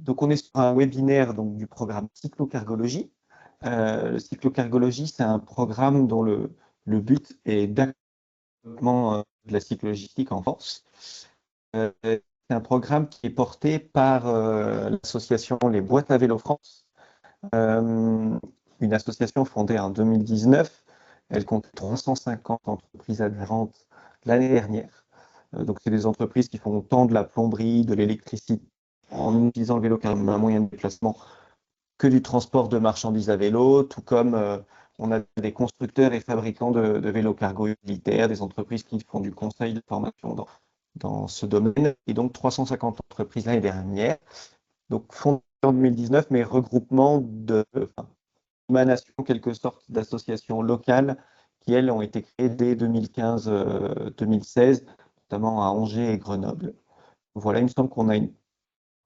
Donc, on est sur un webinaire donc, du programme Cyclocargologie. Le Cyclocargologie, c'est un programme dont le but est d'accompagnement de la cyclologistique en France. C'est un programme qui est porté par l'association Les Boîtes à Vélo France, une association fondée en 2019. Elle compte 350 entreprises adhérentes l'année dernière. Donc, c'est des entreprises qui font tant de la plomberie, de l'électricité, en utilisant le vélo comme un moyen de déplacement, que du transport de marchandises à vélo, tout comme on a des constructeurs et fabricants de vélos cargo utilitaires, des entreprises qui font du conseil de formation dans ce domaine, et donc 350 entreprises l'année dernière. Donc, fondée en 2019, mais regroupement d'émanations, en quelque sorte, d'associations locales qui, elles, ont été créées dès 2015-2016, notamment à Angers et Grenoble. Voilà, il me semble qu'on a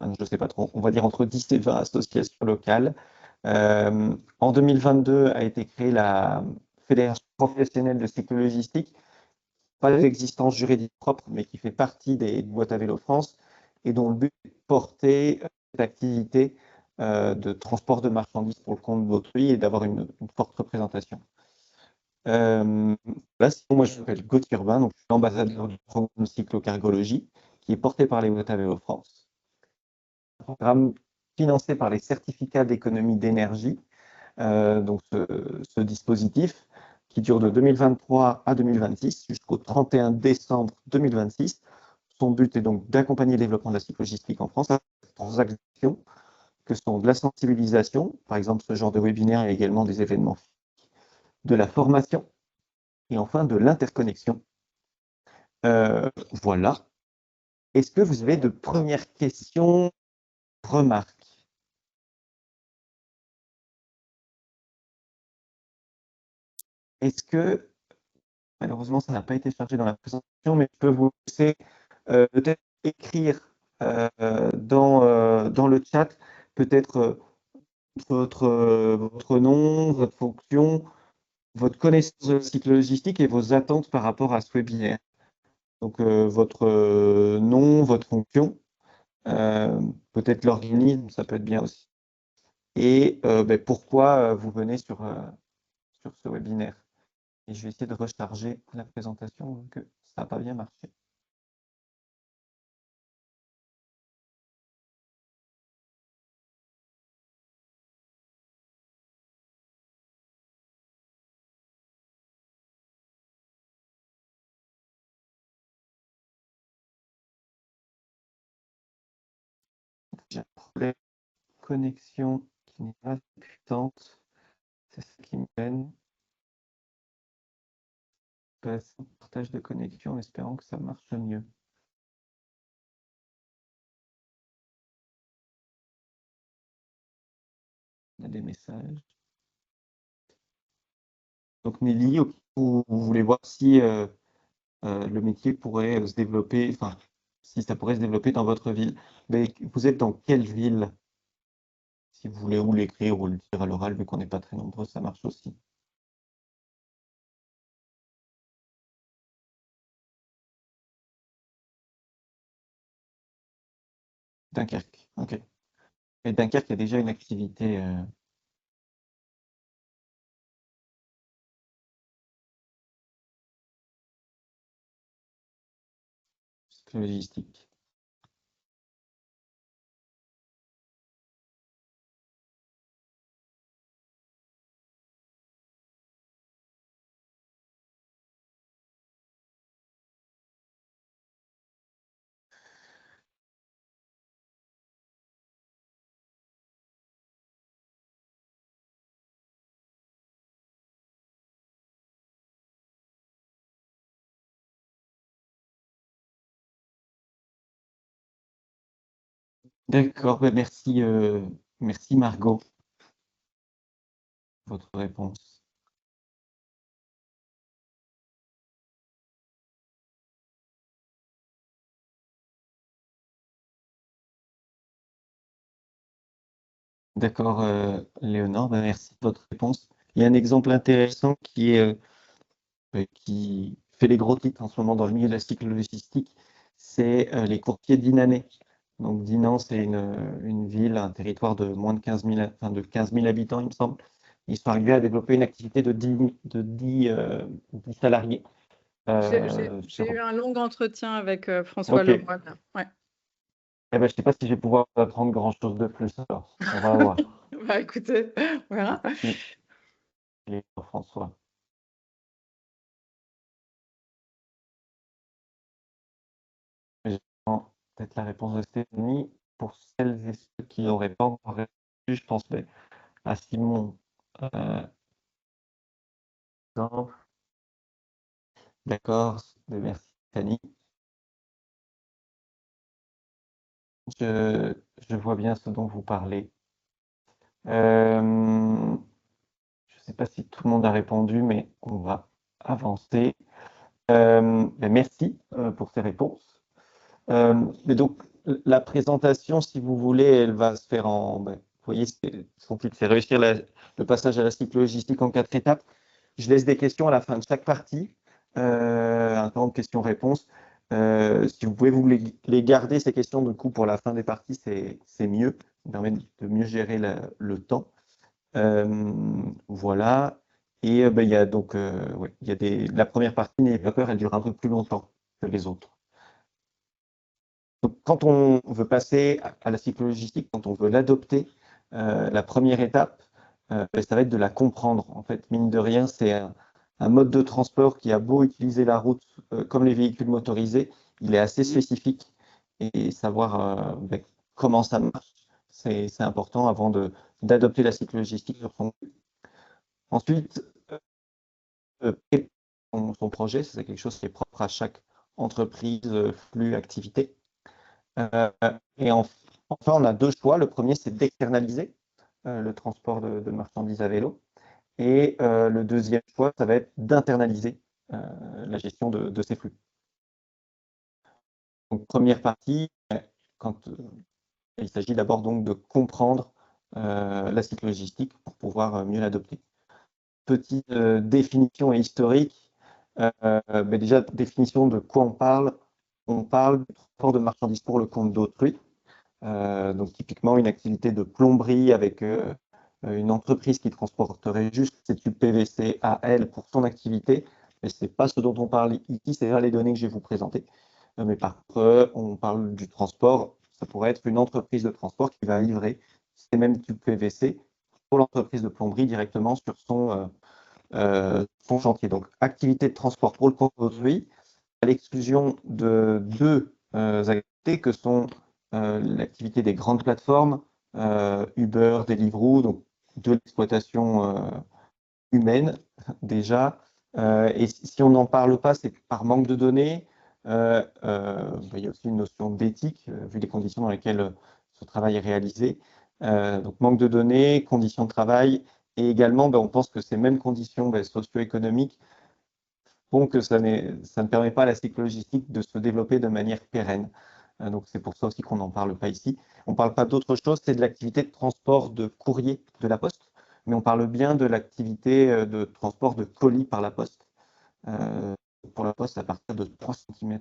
je ne sais pas trop, on va dire entre 10 et 20 associations locales. En 2022 a été créée la Fédération professionnelle de cyclo-logistique, pas d'existence juridique propre, mais qui fait partie des boîtes à vélo France et dont le but est de porter cette activité de transport de marchandises pour le compte d'autrui et d'avoir une forte représentation. Là, sinon, moi, je m'appelle Gauthier Urbain, donc je suis l'ambassadeur du programme Cyclocargologie, qui est porté par les boîtes à vélo France. Un programme financé par les certificats d'économie d'énergie, donc ce dispositif qui dure de 2023 à 2026 jusqu'au 31 décembre 2026. Son but est donc d'accompagner le développement de la cyclologistique en France à trois actions que sont de la sensibilisation, par exemple ce genre de webinaire et également des événements, de la formation et enfin de l'interconnexion. Voilà. Est-ce que vous avez de premières questions, remarques? Est-ce que, malheureusement, ça n'a pas été chargé dans la présentation, mais je peux vous laisser peut-être écrire dans le chat peut-être votre nom, votre fonction, votre connaissance de la cyclo-logistique et vos attentes par rapport à ce webinaire. Donc, votre nom, votre fonction, peut-être l'organisme, ça peut être bien aussi. Et pourquoi vous venez sur ce webinaire. Et je vais essayer de recharger la présentation, donc ça n'a pas bien marché. J'ai un problème de connexion qui n'est pas puissante. C'est ce qui me peine. Passe un partage de connexion en espérant que ça marche mieux. On a des messages. Donc Nelly, vous voulez voir si le métier pourrait se développer, enfin, si ça pourrait se développer dans votre ville. Mais vous êtes dans quelle ville? Si vous voulez ou l'écrire ou le dire à l'oral, vu qu'on n'est pas très nombreux, ça marche aussi. Dunkerque, ok. Et Dunkerque, il y a déjà une activité logistique. D'accord, merci, merci Margot, pour votre réponse. D'accord, Léonore, merci de votre réponse. Il y a un exemple intéressant qui fait les gros titres en ce moment dans le milieu de la cyclo-logistique, c'est les courtiers d'Inané. Donc Dinan, c'est une ville, un territoire de moins de 15 000, enfin de 15 000 habitants, il me semble. Ils sont arrivés à développer une activité de 10 salariés. J'ai eu un long entretien avec François Ok. Lemoine. Ouais. Eh ben, je ne sais pas si je vais pouvoir apprendre grand-chose de plus alors. On va voir. Bah écoutez, voilà. Merci, François. Peut-être la réponse de Stéphanie. Pour celles et ceux qui n'auraient pas encore répondu, je pense à Simon. Exemple. D'accord, merci Stéphanie. Je, je vois bien ce dont vous parlez. Je ne sais pas si tout le monde a répondu, mais on va avancer. Merci pour ces réponses. Mais donc, la présentation, si vous voulez, elle va se faire vous voyez, son titre, c'est réussir le passage à la cycle logistique en 4 étapes. Je laisse des questions à la fin de chaque partie, un temps de questions-réponses. Si vous pouvez les garder, ces questions, du coup, pour la fin des parties, c'est mieux. Ça permet de mieux gérer le temps. Voilà. Et il y a donc, ouais, il y a la première partie, n'ayez pas peur, elle dure un peu plus longtemps que les autres. Donc, quand on veut passer à la cycle logistique, quand on veut l'adopter, la première étape, ça va être de la comprendre. En fait, mine de rien, c'est un mode de transport qui a beau utiliser la route comme les véhicules motorisés, il est assez spécifique et savoir comment ça marche, c'est important avant d'adopter la cycle logistique sur son. Ensuite, son projet, c'est quelque chose qui est propre à chaque entreprise, flux, activité. Euh, et enfin, on a deux choix. Le premier, c'est d'externaliser le transport de marchandises à vélo. Et le deuxième choix, ça va être d'internaliser la gestion de ces flux. Donc, première partie, quand il s'agit d'abord donc de comprendre la cycle logistique pour pouvoir mieux l'adopter. Petite définition et historique. Déjà, définition de quoi on parle. On parle du transport de marchandises pour le compte d'autrui. Donc typiquement une activité de plomberie avec une entreprise qui transporterait juste ses tubes PVC à elle pour son activité. Mais ce n'est pas ce dont on parle ici, c'est les données que je vais vous présenter. Mais par contre, on parle du transport, ça pourrait être une entreprise de transport qui va livrer ces mêmes tubes PVC pour l'entreprise de plomberie directement sur son chantier. Donc activité de transport pour le compte d'autrui, à l'exclusion de deux activités que sont l'activité des grandes plateformes, Uber, Deliveroo, donc de l'exploitation humaine déjà. Et si on n'en parle pas, c'est par manque de données. Il y a aussi une notion d'éthique, vu les conditions dans lesquelles ce travail est réalisé. Donc manque de données, conditions de travail, et également, on pense que ces mêmes conditions socio-économiques font que ça ne permet pas à la cycle logistique de se développer de manière pérenne. Donc c'est pour ça aussi qu'on n'en parle pas ici. On ne parle pas d'autre chose, c'est de l'activité de transport de courrier de la Poste, mais on parle bien de l'activité de transport de colis par la Poste. Euh, pour la Poste, à partir de 3 cm,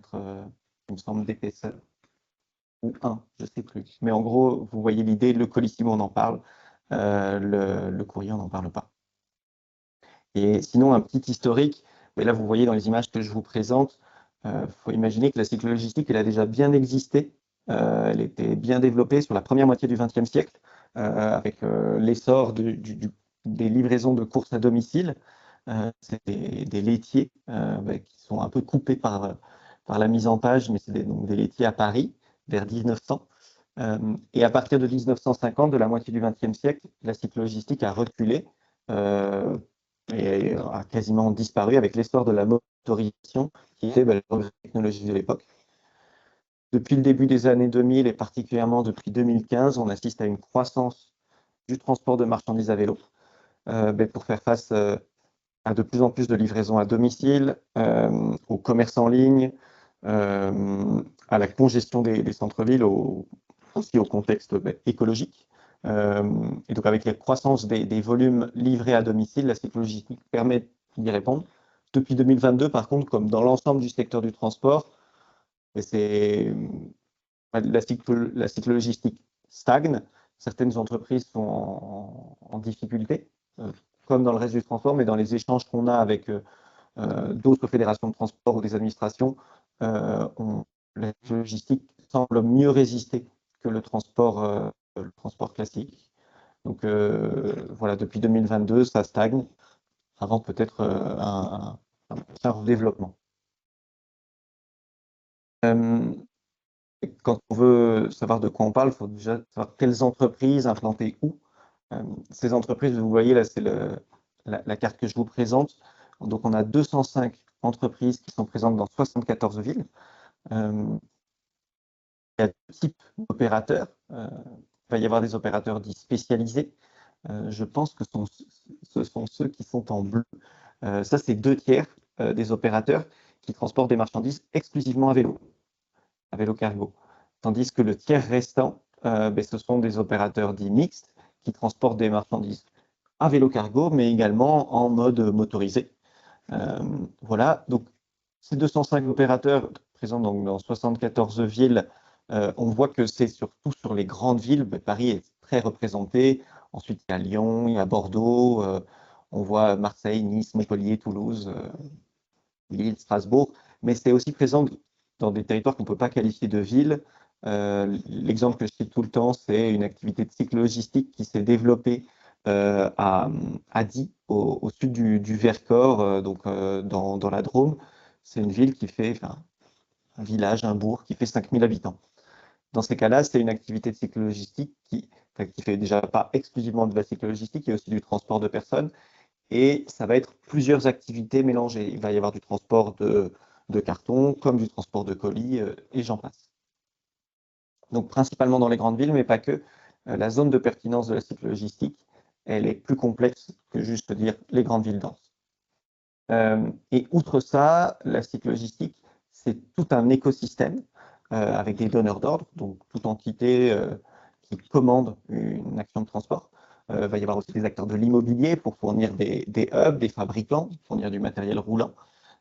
il me semble, d'épaisseur, ou 1, je ne sais plus. Mais en gros, vous voyez l'idée, le colissimo, on en parle, le courrier, on n'en parle pas. Et sinon, un petit historique, mais là, vous voyez dans les images que je vous présente, faut imaginer que la cycle logistique, elle a déjà bien existé. Elle était bien développée sur la première moitié du XXe siècle, avec l'essor des livraisons de courses à domicile. C'est des laitiers qui sont un peu coupés par la mise en page, mais c'est donc des laitiers à Paris, vers 1900. Et à partir de 1950, de la moitié du XXe siècle, la cycle logistique a reculé. Euh, et a quasiment disparu avec l'essor de la motorisation, qui était la technologie de l'époque. Depuis le début des années 2000 et particulièrement depuis 2015, on assiste à une croissance du transport de marchandises à vélo pour faire face à de plus en plus de livraisons à domicile, au commerce en ligne, à la congestion des centres-villes, aussi au contexte écologique. Et donc, avec la croissance des volumes livrés à domicile, la cycle logistique permet d'y répondre. Depuis 2022, par contre, comme dans l'ensemble du secteur du transport, c'est la cycle logistique stagne. Certaines entreprises sont en difficulté, comme dans le reste du transport, mais dans les échanges qu'on a avec d'autres fédérations de transport ou des administrations, la cycle logistique semble mieux résister que le transport classique. Donc voilà, depuis 2022, ça stagne, avant peut-être un redéveloppement. Quand on veut savoir de quoi on parle, il faut déjà savoir quelles entreprises implantées où. Ces entreprises, vous voyez là, c'est la carte que je vous présente. Donc on a 205 entreprises qui sont présentes dans 74 villes. Il y a deux types d'opérateurs. Il va y avoir des opérateurs dits spécialisés. Je pense que ce sont ceux qui sont en bleu. Ça, c'est 2 tiers des opérateurs qui transportent des marchandises exclusivement à vélo cargo. Tandis que le tiers restant, ce sont des opérateurs dits mixtes qui transportent des marchandises à vélo cargo, mais également en mode motorisé. Voilà, donc ces 205 opérateurs présents donc dans 74 villes, on voit que c'est surtout sur les grandes villes. Paris est très représenté. Ensuite, il y a Lyon, il y a Bordeaux, on voit Marseille, Nice, Montpellier, Toulouse, Lille, Strasbourg, mais c'est aussi présent dans des territoires qu'on ne peut pas qualifier de villes. L'exemple que je cite tout le temps, c'est une activité de cycle logistique qui s'est développée à Die, au sud du Vercors, donc dans la Drôme. C'est une ville qui fait, enfin, un village, un bourg qui fait 5000 habitants. Dans ces cas-là, c'est une activité de cycle logistique qui fait déjà pas exclusivement de la cycle logistique, il y a aussi du transport de personnes. Et ça va être plusieurs activités mélangées. Il va y avoir du transport de carton, comme du transport de colis, et j'en passe. Donc principalement dans les grandes villes, mais pas que. La zone de pertinence de la cycle logistique, elle est plus complexe que juste dire les grandes villes denses. Et outre ça, la cycle logistique, c'est tout un écosystème avec des donneurs d'ordre, donc toute entité qui commande une action de transport. Il va y avoir aussi des acteurs de l'immobilier pour fournir des hubs, des fabricants, fournir du matériel roulant,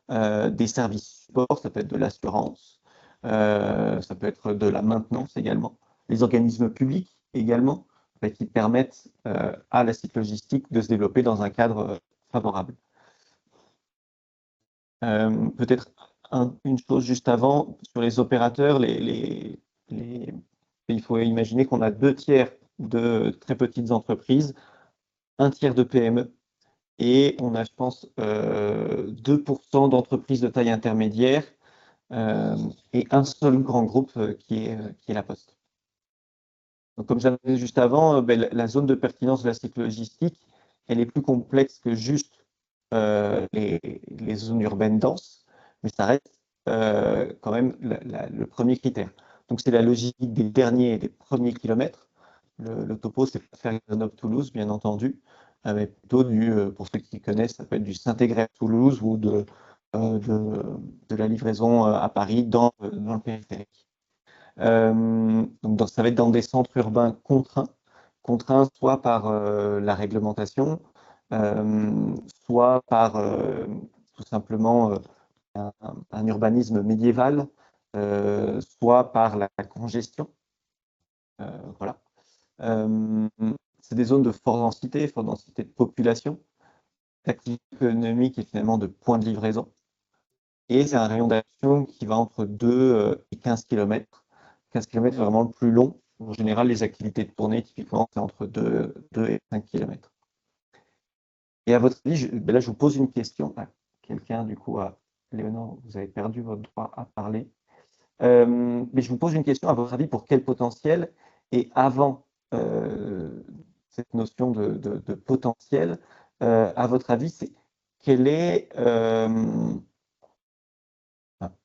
des services support, ça peut être de l'assurance, ça peut être de la maintenance également, les organismes publics également, qui permettent à la cycle logistique de se développer dans un cadre favorable. Peut-être une chose juste avant, sur les opérateurs, il faut imaginer qu'on a 2 tiers de très petites entreprises, 1 tiers de PME, et on a, je pense, 2% d'entreprises de taille intermédiaire, et un seul grand groupe qui est la Poste. Donc, comme j'avais juste avant, la zone de pertinence de la cycle logistique, elle est plus complexe que juste les zones urbaines denses, mais ça reste quand même le premier critère. Donc, c'est la logique des derniers et des premiers kilomètres. Le topo, c'est pas faire Grenoble-Toulouse, bien entendu, mais plutôt pour ceux qui connaissent, ça peut être du Saint-Égrève-Toulouse ou de la livraison à Paris dans le périphérique. Donc ça va être dans des centres urbains contraints soit par la réglementation, soit par tout simplement un urbanisme médiéval, soit par la congestion. Voilà. C'est des zones de forte densité de population, d'activité économique et finalement de points de livraison. Et c'est un rayon d'action qui va entre 2 et 15 km. 15 km est vraiment le plus long. En général, les activités de tournée, typiquement, c'est entre 2 et 5 km. Et à votre avis, là, je vous pose une question à quelqu'un, du coup, à Léonore, vous avez perdu votre droit à parler. Mais je vous pose une question, à votre avis, pour quel potentiel? Et avant cette notion de potentiel, à votre avis, quel est... je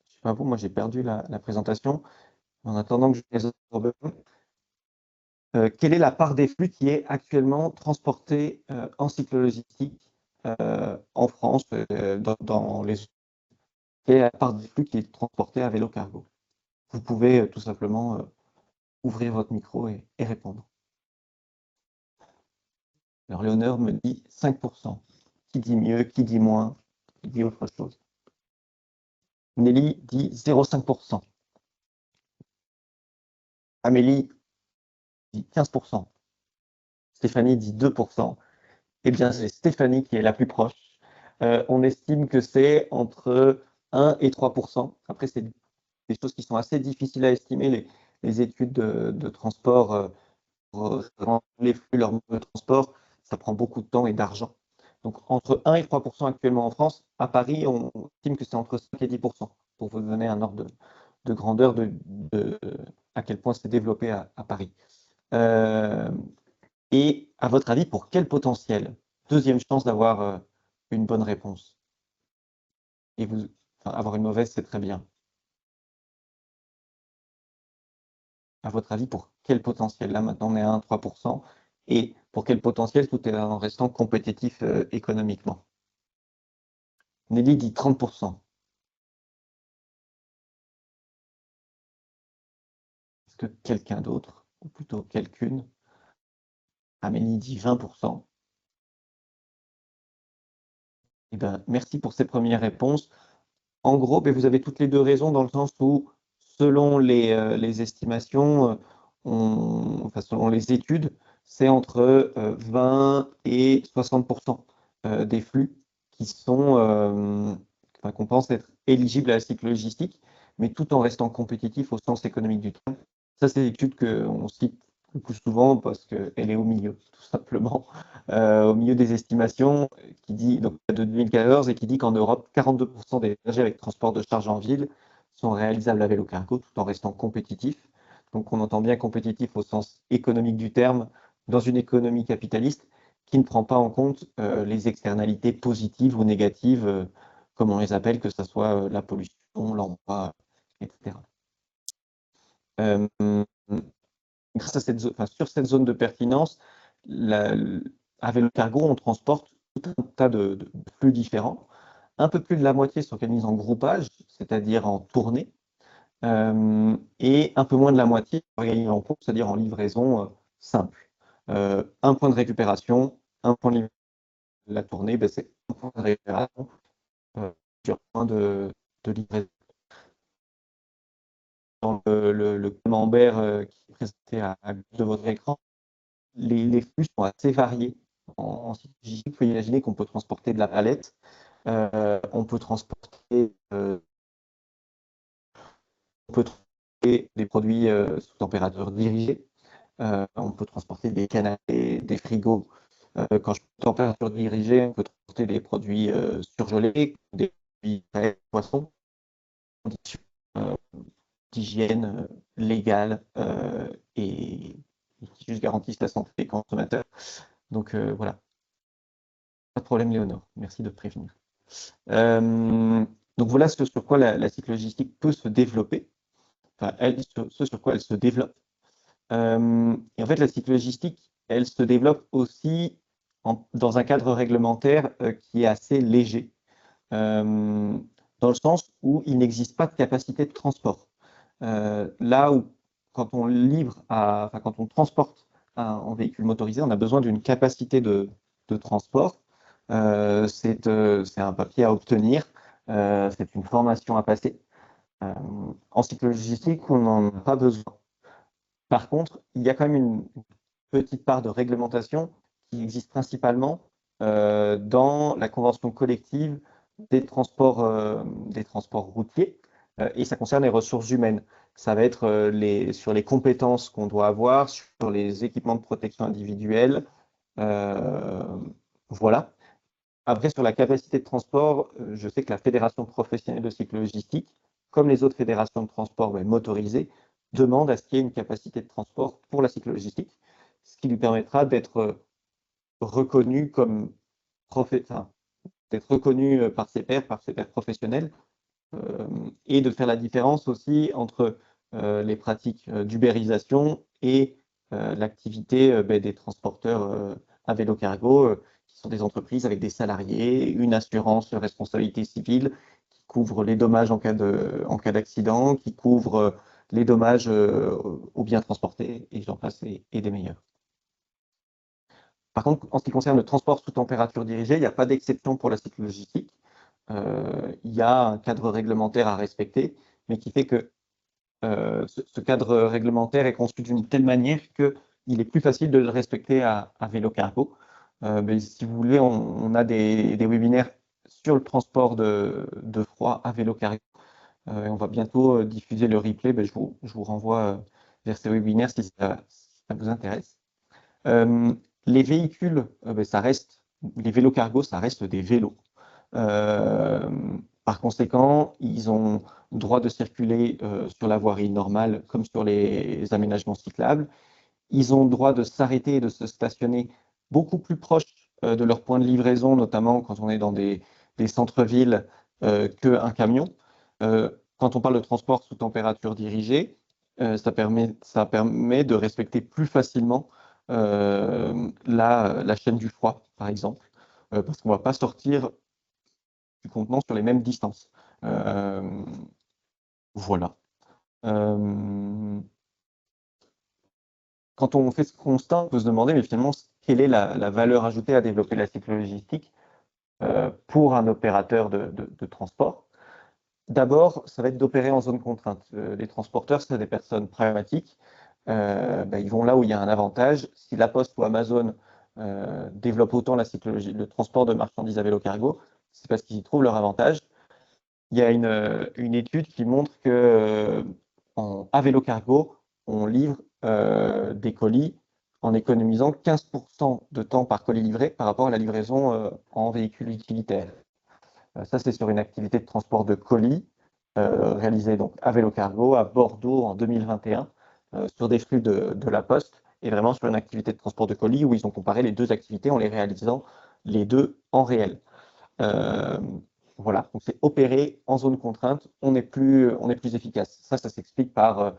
sais pas vous, moi j'ai perdu la présentation. En attendant que je les absorbe, quelle est la part des flux qui est actuellement transportée en cycle logistique en France, dans les... Quelle est la part des flux qui est transportée à vélo cargo? Vous pouvez tout simplement ouvrir votre micro et répondre. Alors Léonore me dit 5%. Qui dit mieux, qui dit moins, qui dit autre chose? Nelly dit 0,5%. Amélie dit 15%. Stéphanie dit 2%. Eh bien, c'est Stéphanie qui est la plus proche. On estime que c'est entre 1 et 3%. Après, c'est des choses qui sont assez difficiles à estimer. Les études de transport, pour les flux, leur mode de transport, ça prend beaucoup de temps et d'argent. Donc, entre 1 et 3% actuellement en France. À Paris, on estime que c'est entre 5 et 10%, pour vous donner un ordre de grandeur à quel point c'est développé à Paris. Et à votre avis, pour quel potentiel? Deuxième chance d'avoir une bonne réponse. Et avoir une mauvaise, c'est très bien. À votre avis, pour quel potentiel? Là, maintenant, on est à 1,3%. Et pour quel potentiel, tout est en restant compétitif économiquement? Nelly dit 30%. Est-ce que quelqu'un d'autre, ou plutôt quelqu'une? Amélie dit 20%. Eh ben, merci pour ces premières réponses. En gros, vous avez toutes les deux raison dans le sens où, selon les estimations, selon les études, c'est entre 20 et 60% des flux qu'on pense être éligibles à la cyclo-logistique, mais tout en restant compétitif au sens économique du terme. Ça, c'est l'étude qu'on cite le plus souvent parce qu'elle est au milieu, tout simplement, au milieu des estimations qui dit, donc, de 2014 et qui dit qu'en Europe, 42% des trajets avec transport de charge en ville sont réalisables à vélo cargo tout en restant compétitifs. Donc on entend bien compétitif au sens économique du terme dans une économie capitaliste qui ne prend pas en compte les externalités positives ou négatives, comme on les appelle, que ce soit la pollution, l'emploi, etc. Grâce à sur cette zone de pertinence, à vélo cargo, on transporte tout un tas de flux différents. Un peu plus de la moitié s'organise en groupage, c'est-à-dire en tournée, et un peu moins de la moitié s'organise en course, c'est-à-dire en livraison simple. Un point de récupération, un point de la tournée, c'est un point de récupération sur point de livraison. Dans le camembert qui est présenté à gauche de votre écran, les flux sont assez variés. En cyclo-logistique, il faut imaginer qu'on peut transporter de la palette, on peut transporter des produits sous température dirigée, on peut transporter des canapés, des frigos. Quand je dis température dirigée, on peut transporter des produits surgelés, des produits poissons, conditions d'hygiène légales et qui juste garantissent la santé des consommateurs. Donc voilà. Pas de problème, Léonore. Merci de prévenir. Donc voilà ce sur quoi la cyclo-logistique peut se développer. Enfin, ce sur quoi elle se développe. Et en fait, la cyclo-logistique, elle se développe aussi dans un cadre réglementaire qui est assez léger, dans le sens où il n'existe pas de capacité de transport. Là où, quand on transporte en véhicule motorisé, on a besoin d'une capacité de transport. C'est un papier à obtenir, c'est une formation à passer. En cyclo-logistique, on n'en a pas besoin. Par contre, il y a quand même une petite part de réglementation qui existe principalement dans la convention collective des transports routiers, et ça concerne les ressources humaines. Ça va être sur les compétences qu'on doit avoir, sur les équipements de protection individuelle. Voilà. Après, sur la capacité de transport, je sais que la Fédération professionnelle de cyclo-logistique, comme les autres fédérations de transport motorisées, demande à ce qu'il y ait une capacité de transport pour la cyclo-logistique, ce qui lui permettra d'être reconnu d'être reconnu par ses pairs professionnels, et de faire la différence aussi entre les pratiques d'ubérisation et l'activité des transporteurs à vélo cargo, qui sont des entreprises avec des salariés, une assurance responsabilité civile qui couvre les dommages en cas d'accident, qui couvre les dommages aux biens transportés, et j'en passe, et des meilleurs. Par contre, en ce qui concerne le transport sous température dirigée, il n'y a pas d'exception pour la cyclo-logistique. Il y a un cadre réglementaire à respecter, mais qui fait que ce cadre réglementaire est conçu d'une telle manière qu'il est plus facile de le respecter à vélo cargo. Mais si vous voulez, on a des webinaires sur le transport de froid à vélo cargo. Et on va bientôt diffuser le replay. Je vous renvoie vers ces webinaires si ça vous intéresse. Les véhicules, les vélos cargo, ça reste des vélos. Par conséquent, ils ont droit de circuler sur la voirie normale comme sur les aménagements cyclables. Ils ont droit de s'arrêter et de se stationner beaucoup plus proche de leur point de livraison, notamment quand on est dans des centres-villes qu'un camion. Quand on parle de transport sous température dirigée, ça permet de respecter plus facilement la chaîne du froid, par exemple, parce qu'on ne va pas sortir du contenant sur les mêmes distances. Voilà. Quand on fait ce constat, on peut se demander, mais finalement, quelle est la valeur ajoutée à développer la cyclo-logistique pour un opérateur de transport? D'abord, ça va être d'opérer en zone contrainte. Les transporteurs, c'est des personnes pragmatiques. Ils vont là où il y a un avantage. Si La Poste ou Amazon développent autant le transport de marchandises à vélo cargo, c'est parce qu'ils y trouvent leur avantage. Il y a une étude qui montre que à vélo cargo, on livre des colis en économisant 15% de temps par colis livré par rapport à la livraison en véhicule utilitaire. Ça, c'est sur une activité de transport de colis réalisée donc à vélo cargo à Bordeaux en 2021 sur des flux de La Poste et vraiment sur une activité de transport de colis où ils ont comparé les deux activités en les réalisant les deux en réel. Voilà, donc c'est opérer en zone contrainte, on est plus efficace. Ça s'explique par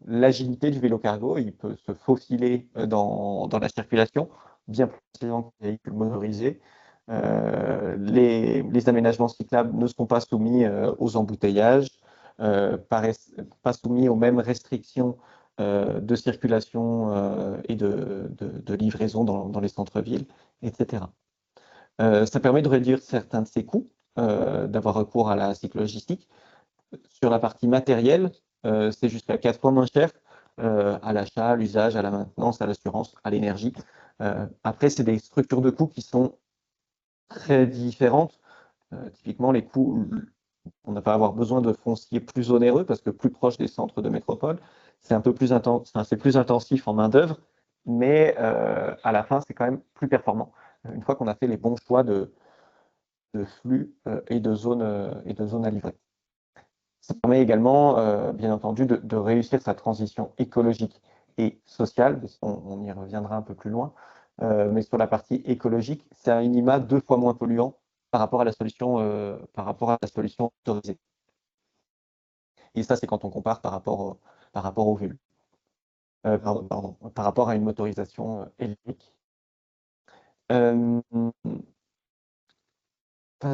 l'agilité du vélo cargo. Il peut se faufiler dans la circulation, bien plus facilement qu'un véhicule motorisé. Les aménagements cyclables ne sont pas soumis aux embouteillages, pas soumis aux mêmes restrictions de circulation et de livraison dans les centres-villes, etc. Ça permet de réduire certains de ces coûts, d'avoir recours à la cyclo-logistique. Sur la partie matérielle, c'est jusqu'à 4 fois moins cher à l'achat, à l'usage, à la maintenance, à l'assurance, à l'énergie. Après, c'est des structures de coûts qui sont très différentes. Typiquement, les coûts, on ne va pas avoir besoin de foncier plus onéreux parce que plus proche des centres de métropole, c'est un peu plus intense, enfin, c'est plus intensif en main-d'œuvre, mais à la fin, c'est quand même plus performant. Une fois qu'on a fait les bons choix de flux et de zones à livrer. Ça permet également, bien entendu, de réussir sa transition écologique et sociale. On y reviendra un peu plus loin. Mais sur la partie écologique, c'est à minima 2 fois moins polluant par rapport à la solution autorisée. Et ça, c'est quand on compare par rapport au vélo. Par rapport à une motorisation électrique. À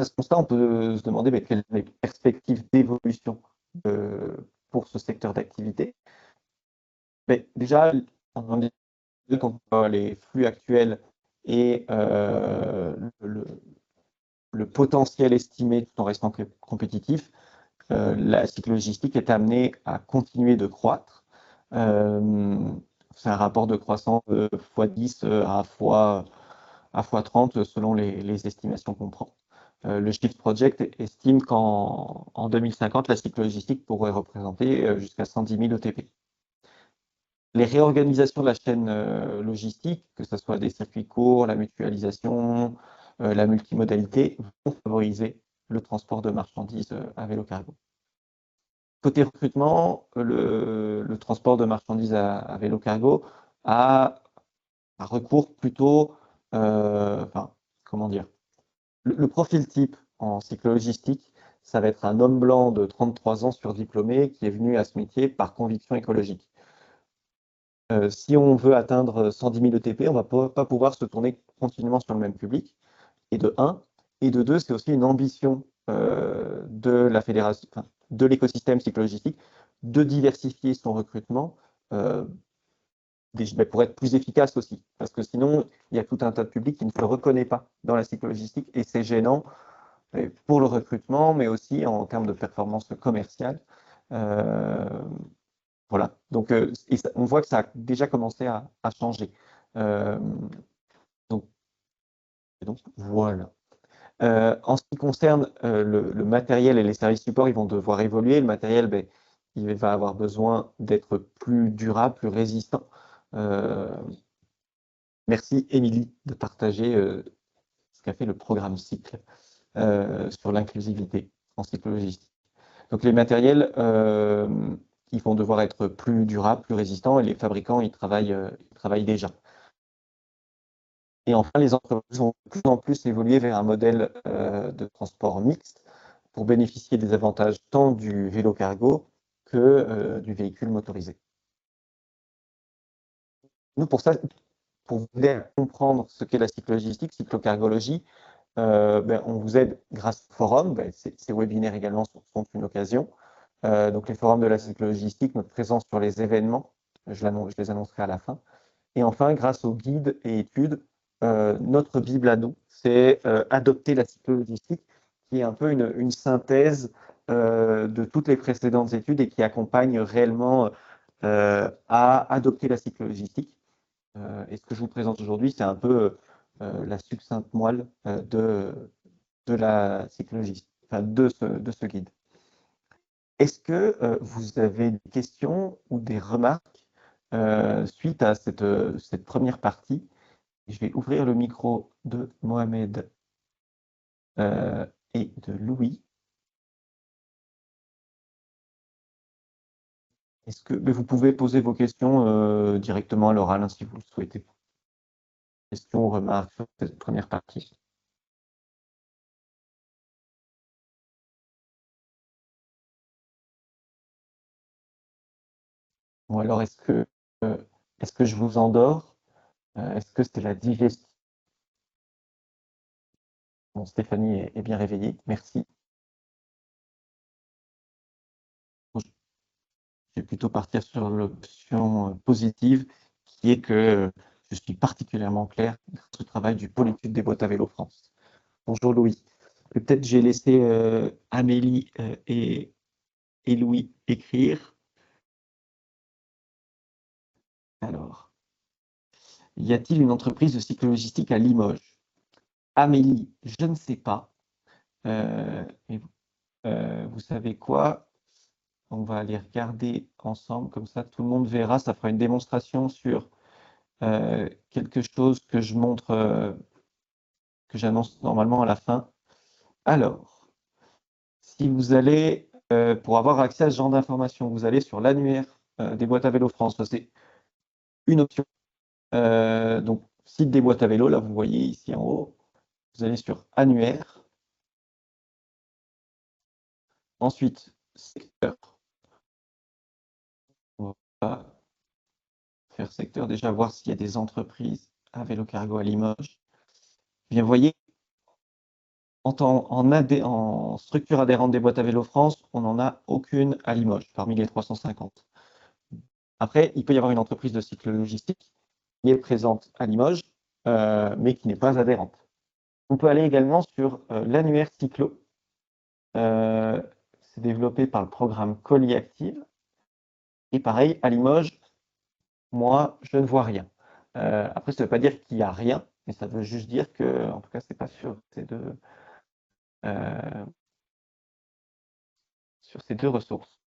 ce constat, on peut se demander quelles sont les perspectives d'évolution pour ce secteur d'activité. Déjà, quand on voit les flux actuels et le potentiel estimé tout en restant compétitif, la cyclo-logistique est amenée à continuer de croître. C'est un rapport de croissance de x10 à x30 selon les estimations qu'on prend. Le Shift Project estime qu'en 2050, la cyclo-logistique pourrait représenter jusqu'à 110 000 ETP. Les réorganisations de la chaîne logistique, que ce soit des circuits courts, la mutualisation, la multimodalité, vont favoriser le transport de marchandises à vélo cargo. Côté recrutement, le transport de marchandises à vélo cargo a recours plutôt, comment dire, le profil type en cyclo-logistique, ça va être un homme blanc de 33 ans surdiplômé qui est venu à ce métier par conviction écologique. Si on veut atteindre 110 000 ETP, on ne va pas pouvoir se tourner continuellement sur le même public, et de 1. Et de 2, c'est aussi une ambition de la fédération, de l'écosystème cyclo-logistique, de diversifier son recrutement pour être plus efficace aussi. Parce que sinon, il y a tout un tas de publics qui ne se reconnaît pas dans la cyclo-logistique et c'est gênant pour le recrutement, mais aussi en termes de performance commerciale. Voilà. Donc, on voit que ça a déjà commencé à changer. Donc, voilà. En ce qui concerne le matériel et les services supports, ils vont devoir évoluer. Le matériel, ben, il va avoir besoin d'être plus durable, plus résistant. Merci, Émilie, de partager ce qu'a fait le programme Cycle sur l'inclusivité en cycle logistique. Donc, les matériels, ils vont devoir être plus durables, plus résistants, et les fabricants, ils travaillent déjà. Et enfin, les entreprises vont de plus en plus évoluer vers un modèle de transport mixte pour bénéficier des avantages tant du vélo cargo que du véhicule motorisé. Nous, pour ça, pour vous aider à comprendre ce qu'est la cyclologistique, cyclocargologie, ben, on vous aide grâce au forum. Ben, ces webinaires également sont une occasion. Donc les forums de la cyclologistique, notre présence sur les événements, je les annoncerai à la fin. Et enfin, grâce aux guides et études, notre Bible à nous, c'est Adopter la cyclo-logistique, qui est un peu une synthèse de toutes les précédentes études et qui accompagne réellement à adopter la cyclo-logistique. Et ce que je vous présente aujourd'hui, c'est un peu la succincte moelle de la cyclo-logistique, enfin de ce guide. Est-ce que vous avez des questions ou des remarques suite à cette première partie? Je vais ouvrir le micro de Mohamed et de Louis. Est-ce que vous pouvez poser vos questions directement à l'oral, hein, si vous le souhaitez? Questions ou remarques sur cette première partie? Ou alors, est-ce que je vous endors? Est-ce que c'est la digestion? Bon, Stéphanie est bien réveillée, merci. Je vais plutôt partir sur l'option positive, qui est que je suis particulièrement clair grâce au travail du pôle études des boîtes à vélo France. Bonjour Louis. Peut-être j'ai laissé Amélie et Louis écrire. Alors, y a-t-il une entreprise de cyclo-logistique à Limoges? Amélie, je ne sais pas. Mais vous savez quoi? On va aller regarder ensemble, comme ça tout le monde verra. Ça fera une démonstration sur quelque chose que je montre, que j'annonce normalement à la fin. Alors, si vous allez, pour avoir accès à ce genre d'informations, vous allez sur l'annuaire des boîtes à vélo France. Ça, c'est une option. Donc, site des boîtes à vélo, là, vous voyez ici en haut. Vous allez sur annuaire. Ensuite, secteur. On va faire secteur, déjà voir s'il y a des entreprises à vélo cargo à Limoges. Bien, vous voyez, en structure adhérente des boîtes à vélo France, on n'en a aucune à Limoges, parmi les 350. Après, il peut y avoir une entreprise de cycle logistique qui est présente à Limoges, mais qui n'est pas adhérente. On peut aller également sur l'annuaire cyclo. C'est développé par le programme Colis Active. Et pareil, à Limoges, moi, je ne vois rien. Après, ça ne veut pas dire qu'il n'y a rien, mais ça veut juste dire que, en tout cas, c'est pas euh, sur ces deux ressources.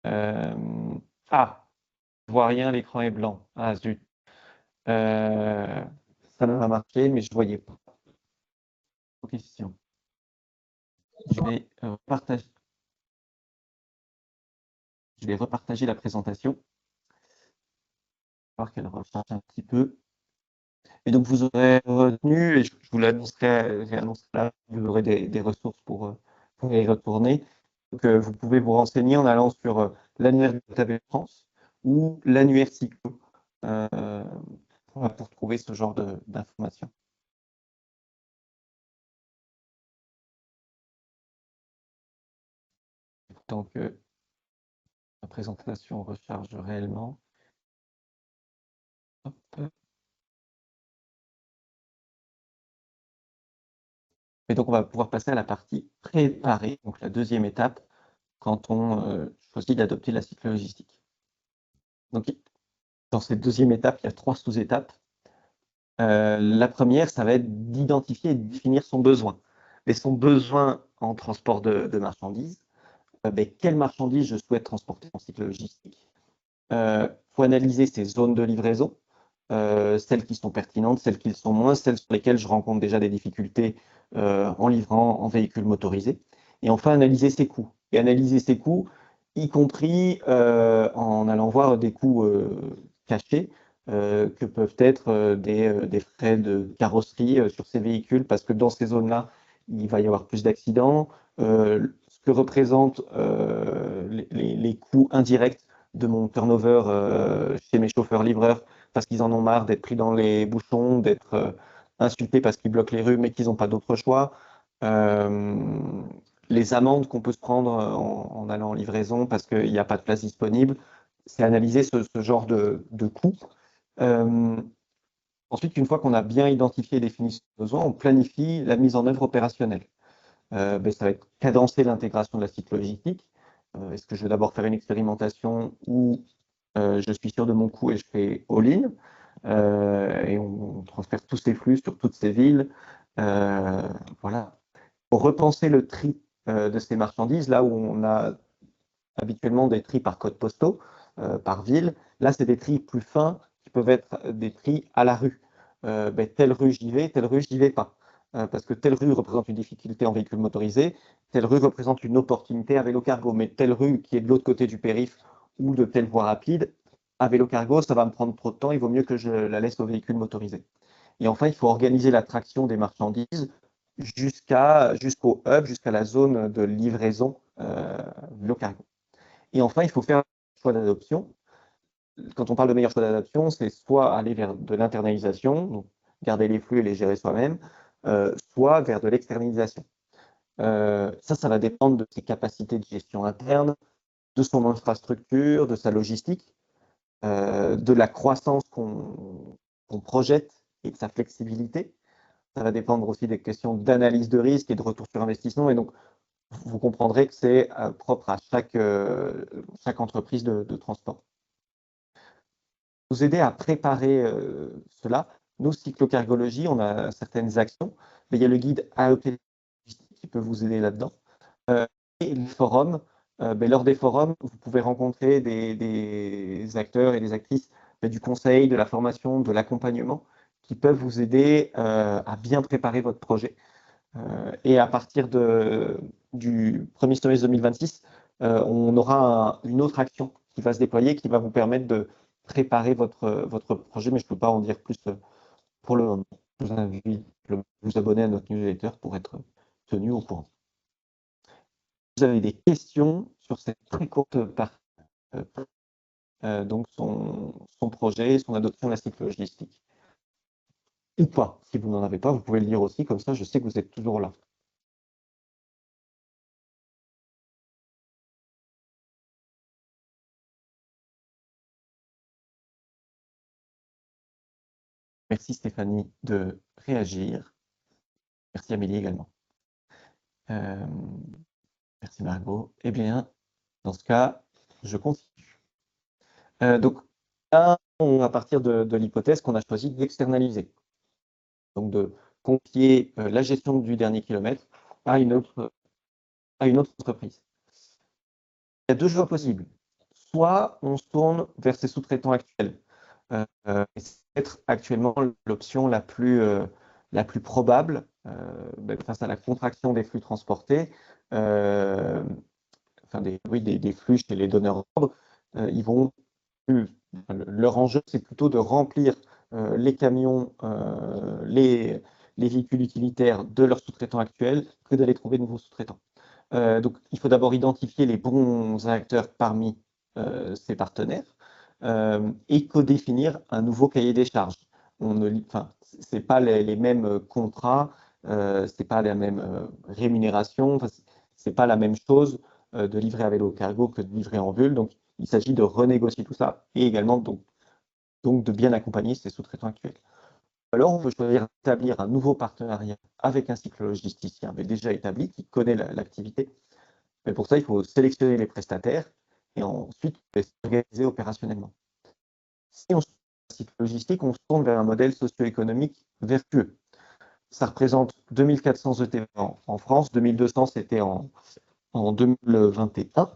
Ah, je vois rien, l'écran est blanc. Ah, zut. Ça n'a pas marché, mais je ne voyais pas. Question. Je vais repartager la présentation. Voir qu'elle recharge un petit peu. Et donc, vous aurez retenu, et je vous l'annoncerai, là, vous aurez des ressources pour y retourner. Donc, vous pouvez vous renseigner en allant sur l'annuaire de TAV France ou l'annuaire cyclo pour trouver ce genre d'informations. Tant que la présentation recharge réellement. Hop. Et donc, on va pouvoir passer à la partie préparée, donc la deuxième étape, quand on choisit d'adopter la cyclo-logistique. Donc, dans cette deuxième étape, il y a 3 sous-étapes. La première, ça va être d'identifier et de définir son besoin. Et son besoin en transport de marchandises, quelles marchandises je souhaite transporter en cyclo-logistique. Il faut analyser ces zones de livraison, celles qui sont pertinentes, celles qui le sont moins, celles sur lesquelles je rencontre déjà des difficultés en livrant en véhicule motorisé. Et enfin, analyser ses coûts. Et analyser ses coûts, y compris en allant voir des coûts cachés, que peuvent être des frais de carrosserie sur ces véhicules, parce que dans ces zones-là, il va y avoir plus d'accidents. Ce que représentent les coûts indirects de mon turnover chez mes chauffeurs-livreurs, parce qu'ils en ont marre d'être pris dans les bouchons, d'être insultés parce qu'ils bloquent les rues, mais qu'ils n'ont pas d'autre choix. Les amendes qu'on peut se prendre en allant en livraison parce qu'il n'y a pas de place disponible, c'est analyser ce genre de coûts. Ensuite, une fois qu'on a bien identifié et défini ce besoin, on planifie la mise en œuvre opérationnelle. Ça va être cadencer l'intégration de la cyclo-logistique. Est-ce que je vais d'abord faire une expérimentation où je suis sûr de mon coût et je fais all-in et on transfère tous ces flux sur toutes ces villes. Voilà. Pour repenser le tri de ces marchandises, là où on a habituellement des tris par code postaux, par ville, là c'est des tris plus fins qui peuvent être des tris à la rue. Telle rue j'y vais, telle rue j'y vais pas. Parce que telle rue représente une difficulté en véhicule motorisé, telle rue représente une opportunité à vélo cargo, mais telle rue qui est de l'autre côté du périph' ou de telle voie rapide, à vélo cargo, ça va me prendre trop de temps, il vaut mieux que je la laisse au véhicule motorisé. Et enfin, il faut organiser la traction des marchandises jusqu'au hub, jusqu'à la zone de livraison vélo cargo. Et enfin, il faut faire un choix d'adoption. Quand on parle de meilleur choix d'adoption, c'est soit aller vers de l'internalisation, donc garder les flux et les gérer soi-même, soit vers de l'externalisation. Ça va dépendre de ses capacités de gestion interne, de son infrastructure, de sa logistique, de la croissance qu'on projette et de sa flexibilité. Ça va dépendre aussi des questions d'analyse de risque et de retour sur investissement. Et donc, vous comprendrez que c'est propre à chaque entreprise de transport. Pour vous aider à préparer cela, nous, cyclocargologie, on a certaines actions, mais il y a le guide AEP qui peut vous aider là-dedans. Et les forums, lors des forums, vous pouvez rencontrer des acteurs et des actrices du conseil, de la formation, de l'accompagnement, qui peuvent vous aider à bien préparer votre projet. Et à partir du premier semestre 2026, on aura une autre action qui va se déployer, qui va vous permettre de préparer votre projet, mais je ne peux pas en dire plus pour le moment. Je vous invite à vous abonner à notre newsletter pour être tenu au courant. Vous avez des questions sur cette très courte partie, donc son projet, son adoption de la cyclo-logistique. Ou pas. Si vous n'en avez pas, vous pouvez le dire aussi, comme ça je sais que vous êtes toujours là. Merci Stéphanie de réagir. Merci Amélie également. Merci Margot. Eh bien, dans ce cas, je continue. Donc là, à partir de l'hypothèse qu'on a choisi d'externaliser. Donc de confier la gestion du dernier kilomètre à une autre entreprise. Il y a 2 choix possibles. Soit on se tourne vers ses sous-traitants actuels. C'est peut-être actuellement l'option la plus probable face à la contraction des flux transportés, des flux chez les donneurs d'ordre. Leur enjeu, c'est plutôt de remplir les camions, les véhicules utilitaires de leurs sous-traitants actuels que d'aller trouver de nouveaux sous-traitants. Donc, il faut d'abord identifier les bons acteurs parmi ces partenaires et co-définir un nouveau cahier des charges. Ce n'est pas les mêmes contrats, ce n'est pas la même rémunération, ce n'est pas la même chose de livrer à vélo cargo que de livrer en bulle. Donc, il s'agit de renégocier tout ça et également donc de bien accompagner ces sous-traitants actuels. Alors, on veut choisir d'établir un nouveau partenariat avec un cyclo-logisticien déjà établi, qui connaît l'activité, Mais pour ça, il faut sélectionner les prestataires et ensuite s'organiser opérationnellement. Si on change de cycle logistique, on se tourne vers un modèle socio-économique vertueux. Ça représente 2400 ETV en France, 2200 c'était en 2021.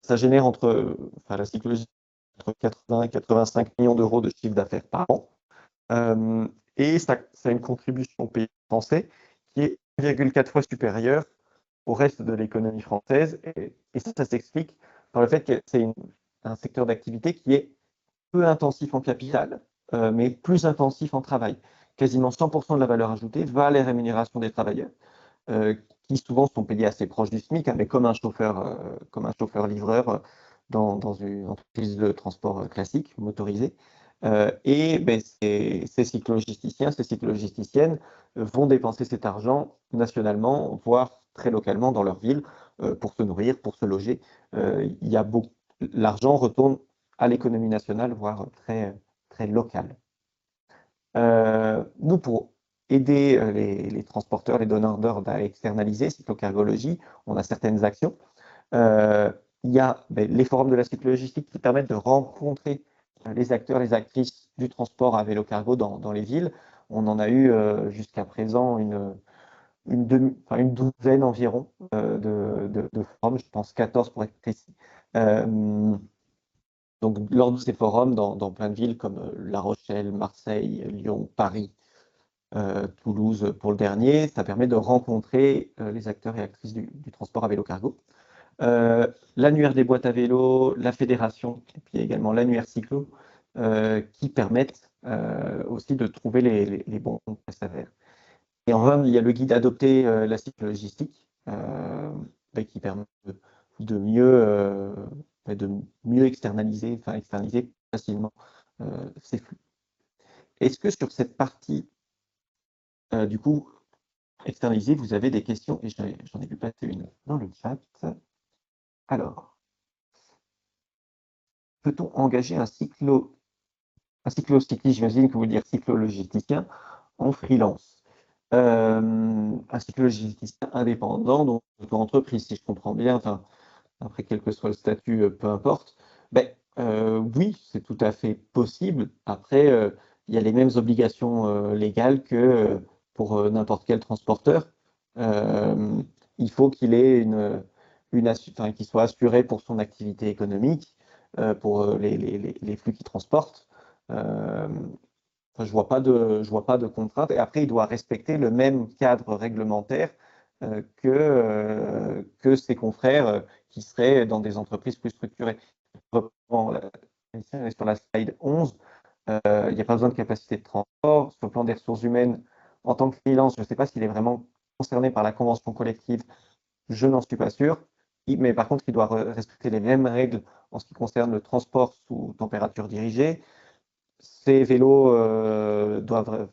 Ça génère la cycle logistique, entre 80 et 85 millions d'euros de chiffre d'affaires par an. Et ça a une contribution au pays français qui est 1,4 fois supérieure au reste de l'économie française. Et ça s'explique par le fait que c'est un secteur d'activité qui est peu intensif en capital, mais plus intensif en travail. Quasiment 100% de la valeur ajoutée va à les rémunérations des travailleurs, qui souvent sont payés assez proches du SMIC, mais comme un chauffeur-livreur dans une entreprise de transport classique, motorisée. Et ben, ces cyclologisticiens, ces cyclologisticiennes vont dépenser cet argent nationalement, voire très localement dans leur ville, pour se nourrir, pour se loger. L'argent retourne à l'économie nationale, voire très, très locale. Nous, pour aider les transporteurs, les donneurs d'ordre à externaliser cyclocargologie, on a certaines actions. Il y a les forums de la cyclologistique qui permettent de rencontrer les acteurs, les actrices du transport à vélo cargo dans les villes. On en a eu jusqu'à présent une douzaine environ de forums, je pense 14 pour être précis. Donc, lors de ces forums, dans plein de villes comme La Rochelle, Marseille, Lyon, Paris, Toulouse pour le dernier, ça permet de rencontrer les acteurs et actrices du transport à vélo cargo. L'annuaire des boîtes à vélo, la fédération, et puis également l'annuaire cyclo, qui permettent aussi de trouver les bons prestataires. Et enfin, il y a le guide Adopter la cyclo-logistique, qui permet de mieux externaliser facilement ces flux. Est-ce que sur cette partie, du coup, externalisée, vous avez des questions? Et j'en ai vu passer une dans le chat. Alors, peut-on engager un cyclocycliste, j'imagine que vous voulez dire cyclo-logisticien, en freelance? Un cyclo-logisticien indépendant, donc auto-entreprise, si je comprends bien, enfin, après quel que soit le statut, peu importe. Oui, c'est tout à fait possible. Après, il y a les mêmes obligations légales que pour n'importe quel transporteur. Il faut qu'il ait qu'il soit assuré pour son activité économique, pour les flux qu'il transporte. Je vois pas de contraintes. Et après, il doit respecter le même cadre réglementaire que ses confrères qui seraient dans des entreprises plus structurées. Sur la slide 11, il n'y a pas besoin de capacité de transport. Sur le plan des ressources humaines, en tant que freelance, je ne sais pas s'il est vraiment concerné par la convention collective, je n'en suis pas sûr. Mais par contre, il doit respecter les mêmes règles en ce qui concerne le transport sous température dirigée. Ces vélos doivent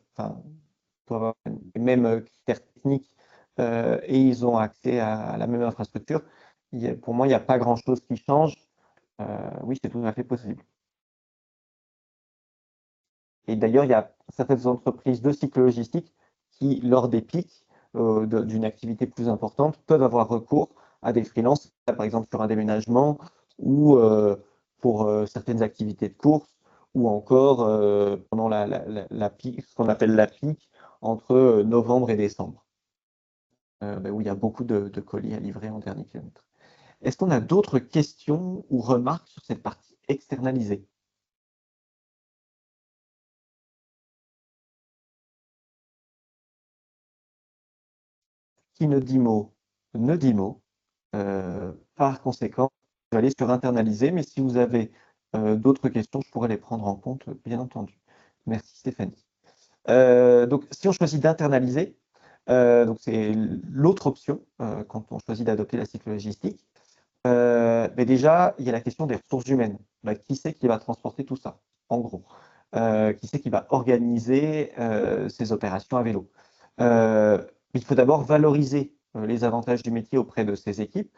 avoir les mêmes critères techniques et ils ont accès à la même infrastructure. Pour moi, il n'y a pas grand-chose qui change. Oui, c'est tout à fait possible. Et d'ailleurs, il y a certaines entreprises de cycle logistique qui, lors des pics d'une activité plus importante, peuvent avoir recours à des freelances, par exemple sur un déménagement ou pour certaines activités de course, ou encore pendant la pic, ce qu'on appelle la pic, entre novembre et décembre, où il y a beaucoup de colis à livrer en dernier kilomètre. Est-ce qu'on a d'autres questions ou remarques sur cette partie externalisée? Qui ne dit mot, ne dit mot. Par conséquent, je vais aller sur internaliser, mais si vous avez d'autres questions, je pourrais les prendre en compte, bien entendu. Merci Stéphanie. Donc, si on choisit d'internaliser, donc c'est l'autre option quand on choisit d'adopter la cycle logistique. Mais déjà, il y a la question des ressources humaines. Qui c'est qui va transporter tout ça, en gros? Qui c'est qui va organiser ces opérations à vélo? Il faut d'abord valoriser les avantages du métier auprès de ces équipes.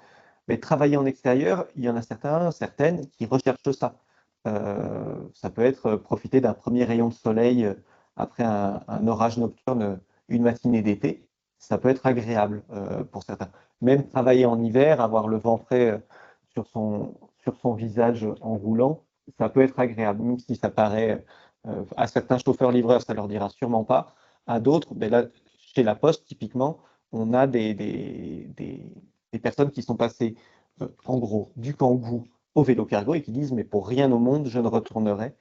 Mais travailler en extérieur, il y en a certaines qui recherchent ça. Ça peut être profiter d'un premier rayon de soleil après un orage nocturne, une matinée d'été. ça peut être agréable pour certains. Même travailler en hiver, avoir le vent frais sur son visage en roulant, ça peut être agréable, même si ça paraît à certains chauffeurs-livreurs, ça leur dira sûrement pas. À d'autres, ben là, chez La Poste, typiquement, on a des personnes qui sont passées, en gros, du Kangoo au vélo cargo et qui disent, mais pour rien au monde, je ne retournerai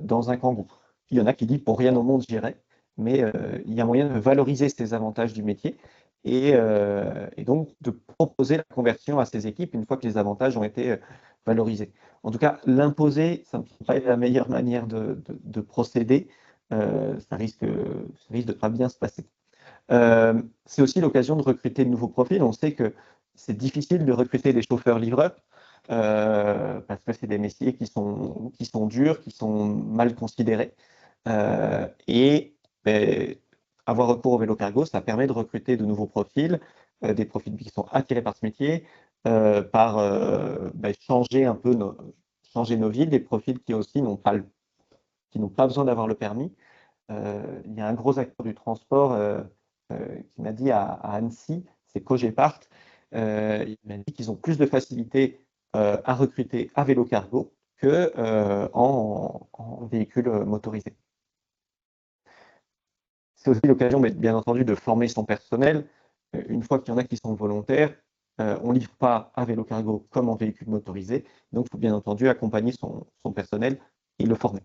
dans un Kangoo. Il y en a qui disent, pour rien au monde, j'irai, mais il y a moyen de valoriser ces avantages du métier et donc de proposer la conversion à ces équipes une fois que les avantages ont été valorisés. En tout cas, l'imposer, ça ne me semble pas être la meilleure manière de procéder. Ça risque de pas bien se passer. C'est aussi l'occasion de recruter de nouveaux profils. On sait que c'est difficile de recruter des chauffeurs-livreurs parce que c'est des métiers qui sont durs, qui sont mal considérés. Ben, avoir recours au vélo cargo, ça permet de recruter de nouveaux profils, des profils qui sont attirés par ce métier, par ben, changer un peu changer nos vies, des profils qui aussi qui n'ont pas besoin d'avoir le permis. Il y a un gros acteur du transport qui m'a dit à Annecy, c'est Cogépart, il m'a dit qu'ils ont plus de facilité à recruter à vélo cargo que en véhicule motorisé. C'est aussi l'occasion, bien entendu, de former son personnel. Une fois qu'il y en a qui sont volontaires, on ne livre pas à vélo cargo comme en véhicule motorisé. Donc, il faut bien entendu accompagner son personnel et le former.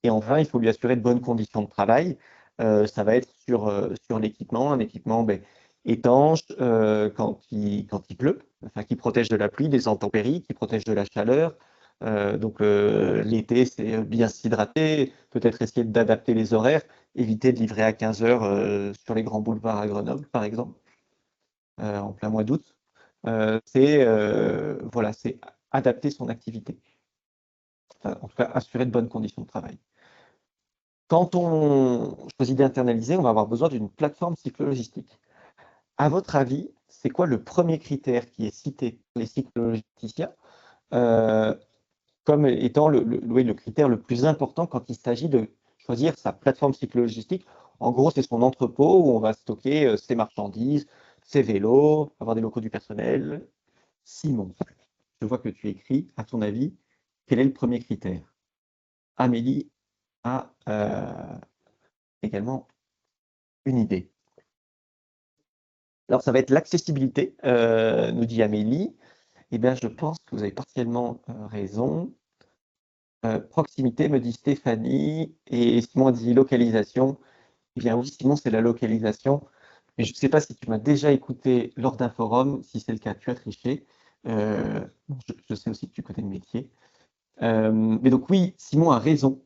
Et enfin, il faut lui assurer de bonnes conditions de travail. Ça va être sur l'équipement, un équipement étanche quand il pleut, enfin, qui protège de la pluie, des intempéries, qui protège de la chaleur. Donc l'été, c'est bien s'hydrater, peut-être essayer d'adapter les horaires, éviter de livrer à 15 heures sur les grands boulevards à Grenoble, par exemple, en plein mois d'août. Voilà, c'est adapter son activité. Enfin, en tout cas, assurer de bonnes conditions de travail. Quand on choisit d'internaliser, on va avoir besoin d'une plateforme cyclologistique. À votre avis, c'est quoi le premier critère qui est cité par les cyclologisticiens comme étant le critère le plus important quand il s'agit de choisir sa plateforme cyclologistique? En gros, c'est son entrepôt où on va stocker ses marchandises, ses vélos, avoir des locaux du personnel. Simon, je vois que tu écris, à ton avis, quel est le premier critère? Amélie a également une idée. Alors, ça va être l'accessibilité, nous dit Amélie. Eh bien, je pense que vous avez partiellement raison. Proximité, me dit Stéphanie, et Simon dit localisation. Eh bien, oui, Simon, c'est la localisation. Mais je ne sais pas si tu m'as déjà écouté lors d'un forum. Si c'est le cas, tu as triché. Je sais aussi que tu connais le métier. Mais donc, oui, Simon a raison.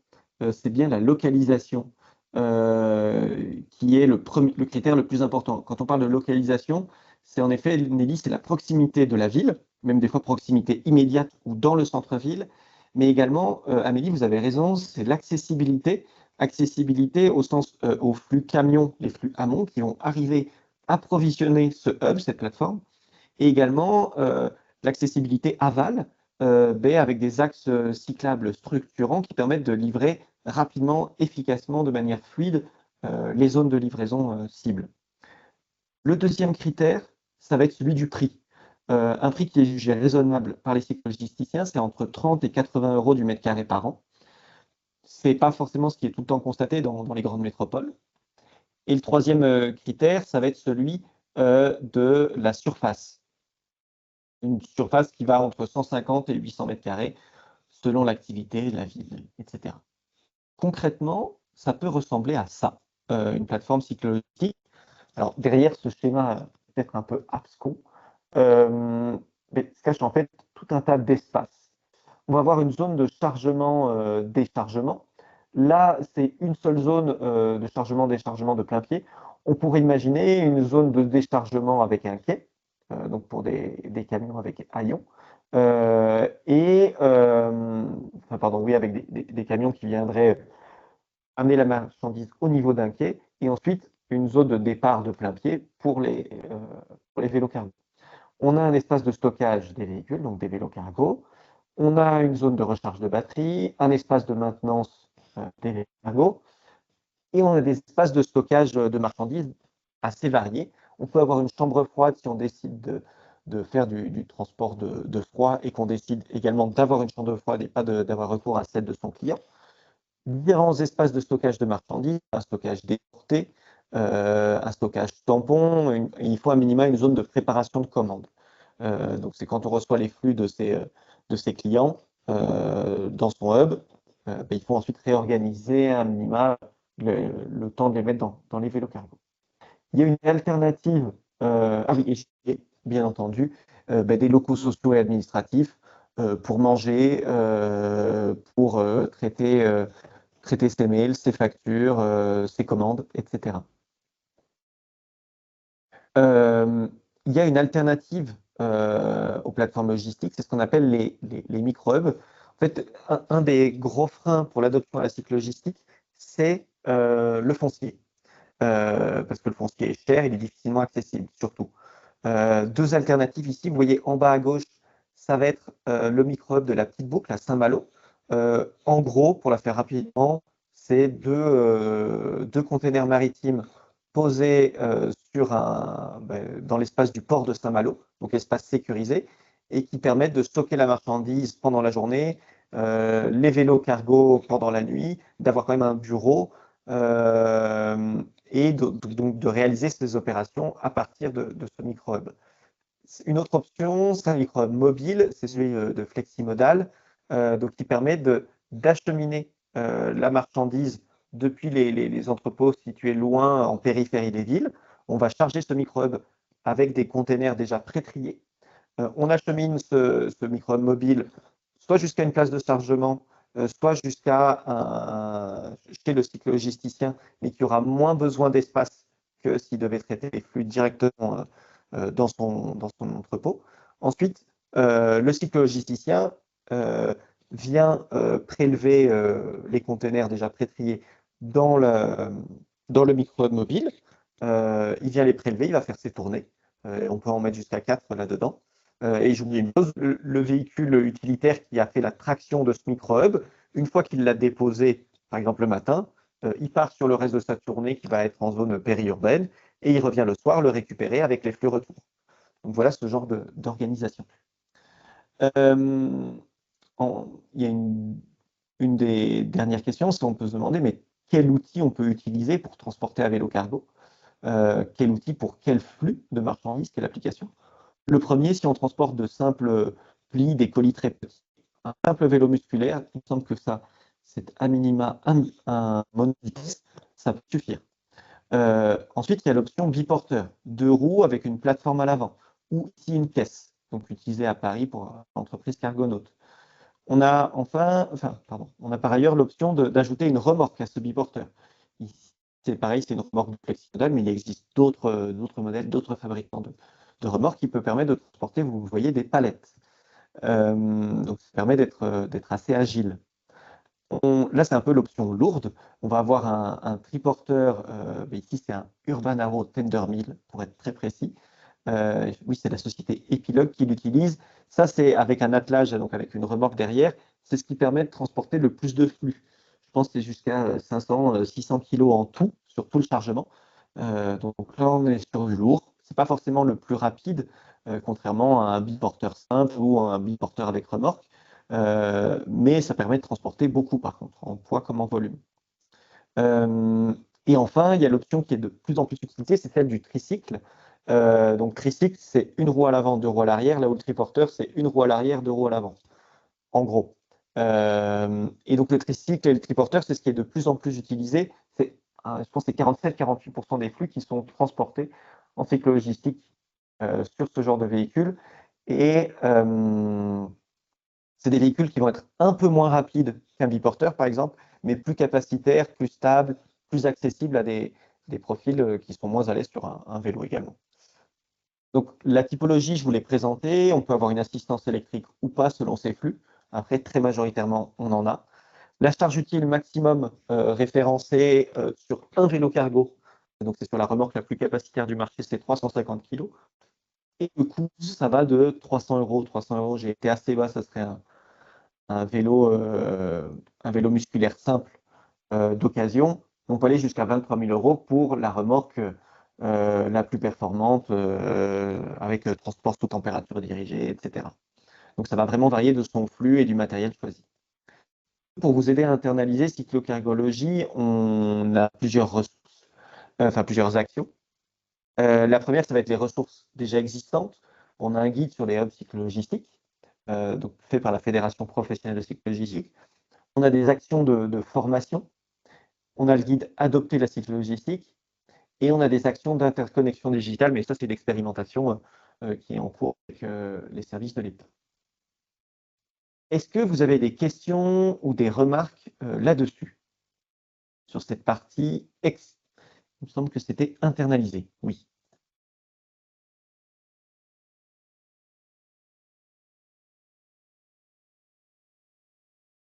C'est bien la localisation qui est le critère le plus important. Quand on parle de localisation, c'est en effet, Nelly, c'est la proximité de la ville, même des fois proximité immédiate ou dans le centre-ville, mais également, Amélie, vous avez raison, c'est l'accessibilité, accessibilité au sens aux flux camions, les flux amont qui vont arriver approvisionner ce hub, cette plateforme, et également l'accessibilité aval, avec des axes cyclables structurants qui permettent de livrer rapidement, efficacement, de manière fluide, les zones de livraison cibles. Le deuxième critère, ça va être celui du prix. Un prix qui est jugé raisonnable par les cyclologisticiens, c'est entre 30 et 80 euros du mètre carré par an. Ce n'est pas forcément ce qui est tout le temps constaté dans les grandes métropoles. Et le troisième critère, ça va être celui de la surface. Une surface qui va entre 150 et 800 mètres carrés, selon l'activité, la ville, etc. Concrètement, ça peut ressembler à ça, une plateforme cyclologistique. Alors, derrière ce schéma peut-être un peu abscon, mais se cache en fait tout un tas d'espaces. On va avoir une zone de chargement-déchargement. Là, c'est une seule zone de chargement-déchargement de plein pied. On pourrait imaginer une zone de déchargement avec un quai, donc pour des camions avec haillons, avec des camions qui viendraient amener la marchandise au niveau d'un quai, et ensuite une zone de départ de plein pied pour les vélos cargo. On a un espace de stockage des véhicules, donc des vélos cargo. On a une zone de recharge de batterie, un espace de maintenance des vélos cargo, et on a des espaces de stockage de marchandises assez variés. On peut avoir une chambre froide si on décide de faire du transport de froid et qu'on décide également d'avoir une chambre froide et pas d'avoir recours à celle de son client. Différents espaces de stockage de marchandises, un stockage déporté, un stockage tampon. Il faut à minima une zone de préparation de commande. Donc, c'est quand on reçoit les flux de ses clients dans son hub, il faut ensuite réorganiser à minima le temps de les mettre dans les vélos cargo. Il y a une alternative, ah oui, et bien entendu, des locaux sociaux et administratifs pour manger, pour traiter ses mails, ses factures, ses commandes, etc. Il y a une alternative aux plateformes logistiques, c'est ce qu'on appelle les micro-hubs. En fait, un des gros freins pour l'adoption à la cycle logistique, c'est le foncier. Parce que le foncier est cher, il est difficilement accessible, surtout. Deux alternatives ici, vous voyez en bas à gauche, ça va être le micro-hub de la Petite Boucle à Saint-Malo. En gros, pour la faire rapidement, c'est deux containers maritimes posés dans l'espace du port de Saint-Malo, donc espace sécurisé, et qui permettent de stocker la marchandise pendant la journée, les vélos cargo pendant la nuit, d'avoir quand même un bureau et donc de réaliser ces opérations à partir de ce micro-hub. Une autre option, c'est un micro-hub mobile, c'est celui de Fleximodal, donc qui permet d'acheminer la marchandise depuis les entrepôts situés loin en périphérie des villes. On va charger ce micro-hub avec des containers déjà pré-triés. On achemine ce micro-hub mobile soit jusqu'à une place de chargement, soit chez le cyclo-logisticien, mais qui aura moins besoin d'espace que s'il devait traiter les flux directement dans son entrepôt. Ensuite, le cyclo-logisticien vient prélever les containers déjà pré-triés dans le micro-hub mobile. Il vient les prélever, il va faire ses tournées. On peut en mettre jusqu'à 4 là-dedans. Et j'oublie une chose, le véhicule utilitaire qui a fait la traction de ce micro-hub, une fois qu'il l'a déposé, par exemple le matin, il part sur le reste de sa tournée qui va être en zone périurbaine et il revient le soir le récupérer avec les flux retour. Donc voilà ce genre d'organisation. Il y a une des dernières questions, c'est on peut se demander, mais quel outil on peut utiliser pour transporter à vélo cargo? Quel outil pour quel flux de marchandises, quelle application? Le premier, si on transporte de simples plis, des colis très petits, un simple vélo musculaire, il me semble que ça, c'est à minima un monovice, ça peut suffire. Ensuite, il y a l'option biporteur, 2 roues avec une plateforme à l'avant, ou ici une caisse, donc utilisée à Paris pour l'entreprise Cargonaut. On a par ailleurs l'option d'ajouter une remorque à ce biporteur. C'est pareil, c'est une remorque de Fleximodal, mais il existe d'autres modèles, d'autres fabricants de remorques qui peuvent permettre de transporter, vous voyez, des palettes. Donc, ça permet d'être assez agile. Là, c'est un peu l'option lourde. On va avoir un triporteur. Ici, c'est un Urban Arrow Tender 1000, pour être très précis. Oui, c'est la société Epilogue qui l'utilise. Ça, c'est avec un attelage, donc avec une remorque derrière. C'est ce qui permet de transporter le plus de flux. Je pense que c'est jusqu'à 500, 600 kg en tout, sur tout le chargement. Donc là, on est sur du lourd. Ce n'est pas forcément le plus rapide, contrairement à un biporteur simple ou un biporteur avec remorque. Mais ça permet de transporter beaucoup, par contre, en poids comme en volume. Et enfin, il y a l'option qui est de plus en plus utilisée, c'est celle du tricycle. Donc, tricycle, c'est une roue à l'avant, 2 roues à l'arrière, là où le triporteur, c'est une roue à l'arrière, 2 roues à l'avant, en gros. Et donc, le tricycle et le triporteur, c'est ce qui est de plus en plus utilisé. Je pense que c'est 47-48% des flux qui sont transportés en cycle logistique sur ce genre de véhicule. Et c'est des véhicules qui vont être un peu moins rapides qu'un biporteur, par exemple, mais plus capacitaires, plus stables, plus accessibles à des profils qui sont moins à l'aise sur un vélo également. Donc, la typologie, je vous l'ai présentée. On peut avoir une assistance électrique ou pas selon ses flux. Après, très majoritairement, on en a. La charge utile maximum référencée sur un vélo cargo, donc c'est sur la remorque la plus capacitaire du marché, c'est 350 kg. Et le coût, ça va de 300 €. 300 €, j'ai été assez bas, ça serait un vélo musculaire simple d'occasion. On peut aller jusqu'à 23 000 € pour la remorque la plus performante avec transport sous température dirigée, etc. Donc ça va vraiment varier de son flux et du matériel choisi. Pour vous aider à internaliser cyclocargologie, on a plusieurs ressources, enfin plusieurs actions. La première, ça va être les ressources déjà existantes. On a un guide sur les hubs cyclologistiques, donc fait par la Fédération professionnelle de cyclologistique. On a des actions de formation. On a le guide Adopter la cyclologistique. Et on a des actions d'interconnexion digitale, mais ça, c'est l'expérimentation qui est en cours avec les services de l'État. Est-ce que vous avez des questions ou des remarques là-dessus, sur cette partie Il me semble que c'était internalisé, oui.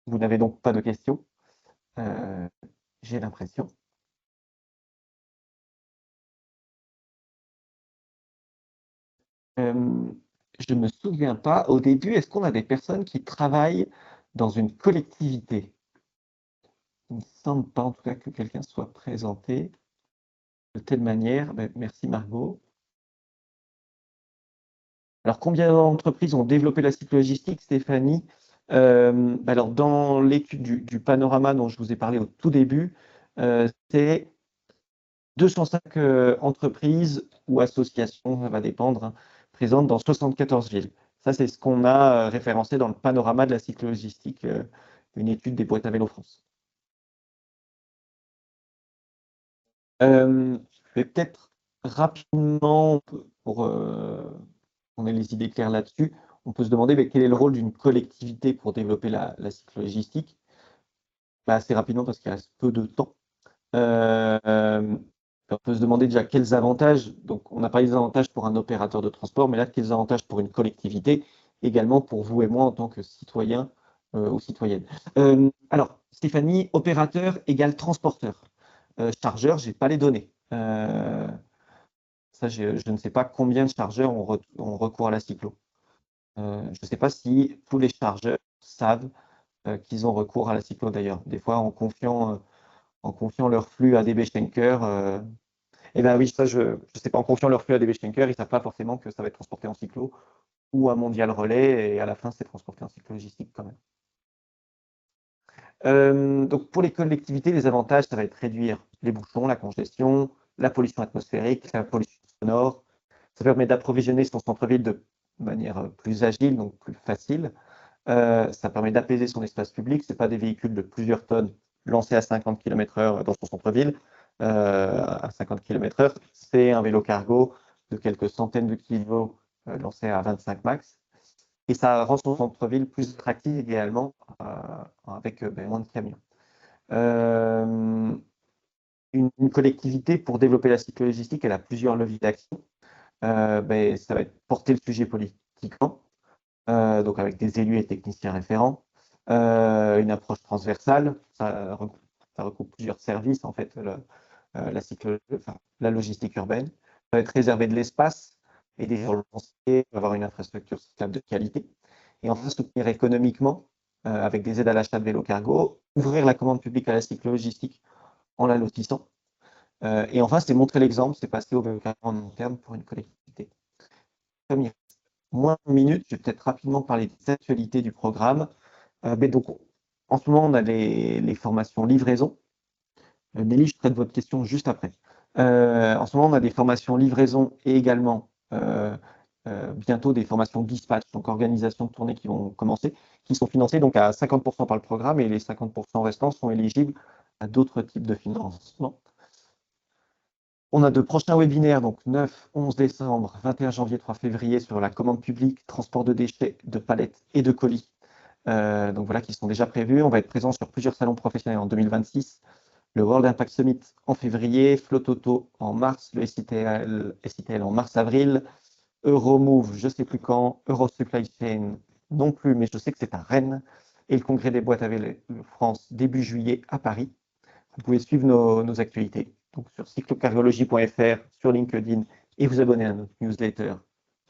Vous n'avez donc pas de questions, j'ai l'impression. Je ne me souviens pas, au début, est-ce qu'on a des personnes qui travaillent dans une collectivité? Il ne me semble pas, en tout cas, que quelqu'un soit présenté de telle manière. Ben, merci Margot. Alors, combien d'entreprises ont développé la cyclo-logistique, Stéphanie? Alors, dans l'étude du panorama dont je vous ai parlé au tout début, c'est 205 entreprises ou associations, ça va dépendre, hein, présentes dans 74 villes. Ça, c'est ce qu'on a référencé dans le panorama de la cyclo-logistique, une étude des boîtes à vélo France. Je vais peut-être rapidement, pour qu'on ait les idées claires là-dessus, on peut se demander quel est le rôle d'une collectivité pour développer la cyclo-logistique. Assez rapidement, parce qu'il reste peu de temps. On peut se demander déjà quels avantages, donc on a parlé des avantages pour un opérateur de transport, mais là, quels avantages pour une collectivité, également pour vous et moi en tant que citoyens ou citoyennes. Alors, Stéphanie, opérateur égale transporteur. Chargeur, je n'ai pas les données. Ça, je ne sais pas combien de chargeurs ont recours à la cyclo. Je ne sais pas si tous les chargeurs savent qu'ils ont recours à la cyclo d'ailleurs. Des fois, en confiant leur flux à DB Schenker, eh bien oui, ça, je ne sais pas, en confiant leur flux à DB Schenker, ils ne savent pas forcément que ça va être transporté en cyclo ou à Mondial Relais, et à la fin, c'est transporté en cyclo logistique quand même. Donc pour les collectivités, les avantages, ça va être réduire les bouchons, la congestion, la pollution atmosphérique, la pollution sonore. Ça permet d'approvisionner son centre-ville de manière plus agile, donc plus facile. Ça permet d'apaiser son espace public. Ce n'est pas des véhicules de plusieurs tonnes lancés à 50 km/h dans son centre-ville, à 50 km/h. C'est un vélo cargo de quelques centaines de kilos lancé à 25 max. Et ça rend son centre-ville plus attractif également avec moins de camions. Une collectivité, pour développer la cyclo-logistique, elle a plusieurs leviers d'action. Ça va être porter le sujet politiquement, donc avec des élus et techniciens référents, une approche transversale, ça recoupe plusieurs services, en fait, la logistique urbaine. Ça va être réserver de l'espace, aider sur le foncier, avoir une infrastructure cyclable de qualité. Et enfin, soutenir économiquement, avec des aides à l'achat de vélos cargo, ouvrir la commande publique à la cyclo-logistique en la lotissant. Et enfin, c'est montrer l'exemple, c'est passer au vélo cargo en long terme pour une collectivité. Comme il reste moins de minutes, je vais peut-être rapidement parler des actualités du programme. Donc, en ce moment, on a les formations livraison. Nelly, je traite votre question juste après. En ce moment, on a des formations livraison et également bientôt des formations dispatch, donc organisation de tournée qui vont commencer, qui sont financées donc à 50% par le programme, et les 50% restants sont éligibles à d'autres types de financement. On a de prochains webinaires, donc 9, 11 décembre, 21 janvier, 3 février, sur la commande publique, transport de déchets, de palettes et de colis. Donc voilà, qui sont déjà prévus. On va être présent sur plusieurs salons professionnels en 2026. Le World Impact Summit en février, Flototo en mars, le SITL en mars-avril, Euromove, je ne sais plus quand, Eurosupply Chain non plus, mais je sais que c'est à Rennes, et le congrès des boîtes à vélo France début juillet à Paris. Vous pouvez suivre nos actualités donc sur cyclocargologie.fr, sur LinkedIn, et vous abonner à notre newsletter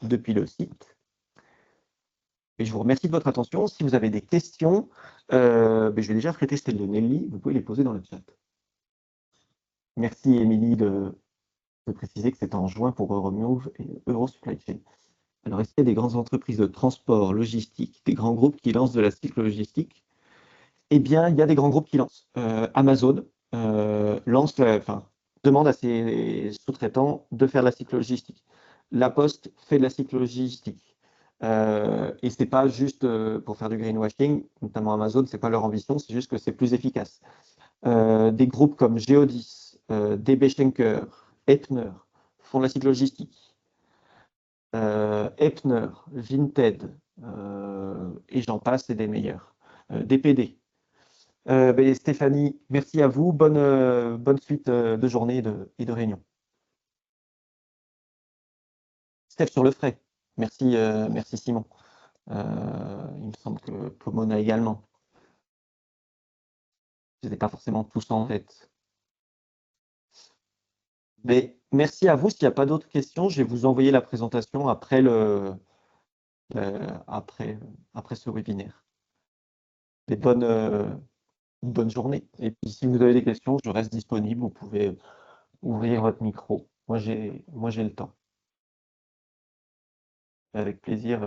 depuis le site. Et je vous remercie de votre attention. Si vous avez des questions, je vais déjà traiter celle de Nelly. Vous pouvez les poser dans le chat. Merci, Émilie, de Je peux préciser que c'était en juin pour Euromove et Eurosupply Chain. Alors, est-ce qu'il y a des grandes entreprises de transport, logistique, des grands groupes qui lancent de la cycle logistique? Eh bien, il y a des grands groupes qui lancent. Amazon demande à ses sous-traitants de faire de la cycle logistique. La Poste fait de la cycle logistique. Et c'est pas juste pour faire du greenwashing, notamment Amazon, c'est pas leur ambition, c'est juste que c'est plus efficace. Des groupes comme Geodis, DB Schenker, Epner font de la cycle logistique. Epner, Vinted, et j'en passe, c'est des meilleurs. DPD. Stéphanie, merci à vous. Bonne suite de journée et de réunion. Steph sur le frais. Merci Simon. Il me semble que Pomona également. Je n'ai pas forcément tous en tête. Mais merci à vous. S'il n'y a pas d'autres questions, je vais vous envoyer la présentation après ce webinaire. Bonne journée. Et puis si vous avez des questions, je reste disponible. Vous pouvez ouvrir votre micro. Moi j'ai le temps. Avec plaisir.